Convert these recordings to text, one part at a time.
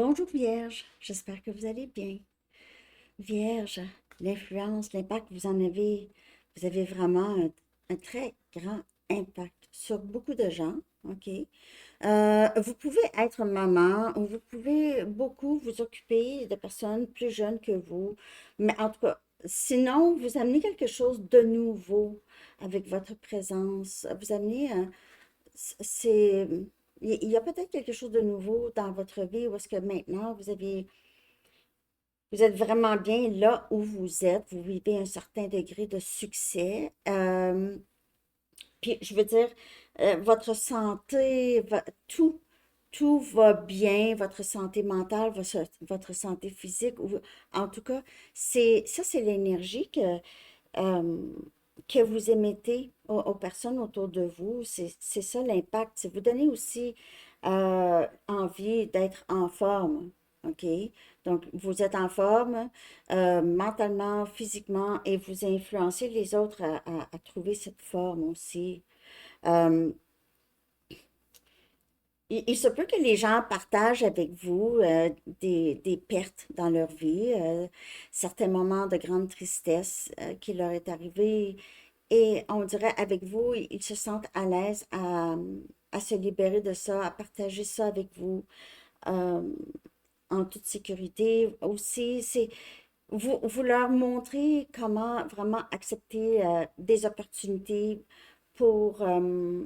Bonjour Vierge, j'espère que vous allez bien. Vierge, l'influence, l'impact, vous avez vraiment un très grand impact sur beaucoup de gens, ok? Vous pouvez être maman ou vous pouvez beaucoup vous occuper de personnes plus jeunes que vous, mais en tout cas, sinon, vous amenez quelque chose de nouveau avec votre présence. Vous amenez c'est, il y a peut-être quelque chose de nouveau dans votre vie où est-ce que maintenant vous êtes vraiment bien là où vous êtes, vous vivez un certain degré de succès. Puis je veux dire, votre santé, tout va bien, votre santé mentale, votre santé physique, ou, en tout cas, c'est l'énergie euh, que vous émettez aux personnes autour de vous. C'est ça l'impact. C'est vous donner aussi envie d'être en forme. OK? Donc, vous êtes en forme mentalement, physiquement, et vous influencez les autres à trouver cette forme aussi. Euh, il se peut que les gens partagent avec vous des pertes dans leur vie, certains moments de grande tristesse qui leur est arrivé. Et on dirait avec vous, ils se sentent à l'aise à se libérer de ça, à partager ça avec vous euh, en toute sécurité. Aussi, c'est vous leur montrez comment vraiment accepter des opportunités pour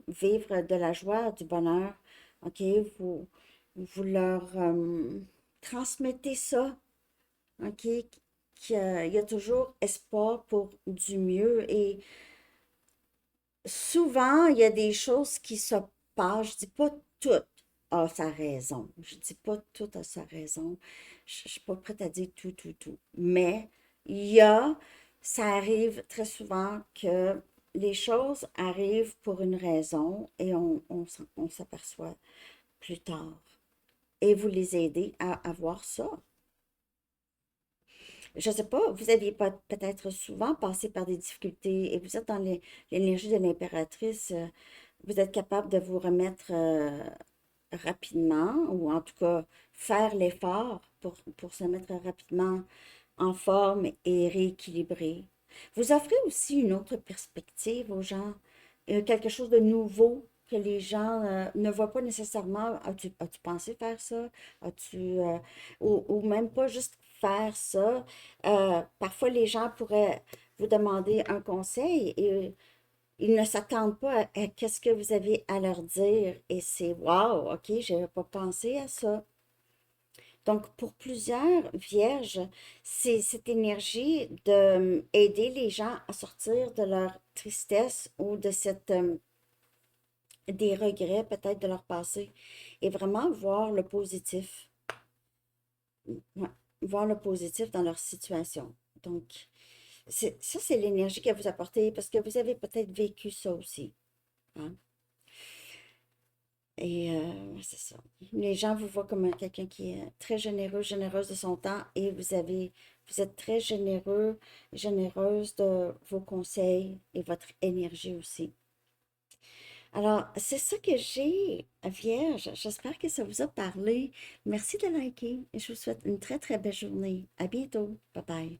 vivre de la joie, du bonheur. OK? Vous, vous leur transmettez ça. OK? Qu'il y a toujours espoir pour du mieux. Et souvent, il y a des choses qui se passent. Je dis pas tout a sa raison. Je dis pas tout a sa raison. Je suis pas prête à dire tout, tout, tout. Mais il y a, ça arrive très souvent que les choses arrivent pour une raison et on s'aperçoit plus tard. Et vous les aidez à voir ça. Je ne sais pas, vous aviez pas peut-être souvent passé par des difficultés et vous êtes dans l'énergie de l'impératrice. Vous êtes capable de vous remettre rapidement ou en tout cas faire l'effort pour se mettre rapidement en forme et rééquilibrer. Vous offrez aussi une autre perspective aux gens, quelque chose de nouveau que les gens ne voient pas nécessairement. As-tu pensé faire ça? Ou même pas juste faire ça. Parfois, les gens pourraient vous demander un conseil et ils ne s'attendent pas à qu'est-ce que vous avez à leur dire. Et c'est wow, OK, je n'avais pas pensé à ça. Donc, pour plusieurs vierges, c'est cette énergie de aider les gens à sortir de leur tristesse ou de des regrets peut-être de leur passé et vraiment voir le positif. Ouais, voir le positif dans leur situation. Donc, ça, c'est l'énergie que vous apportez parce que vous avez peut-être vécu ça aussi. Hein. Et c'est ça. Les gens vous voient comme quelqu'un qui est très généreux, généreuse de son temps et vous êtes très généreux, généreuse de vos conseils et votre énergie aussi. Alors, c'est ça que j'ai, Vierge. J'espère que ça vous a parlé. Merci de liker et je vous souhaite une très, très belle journée. À bientôt. Bye bye.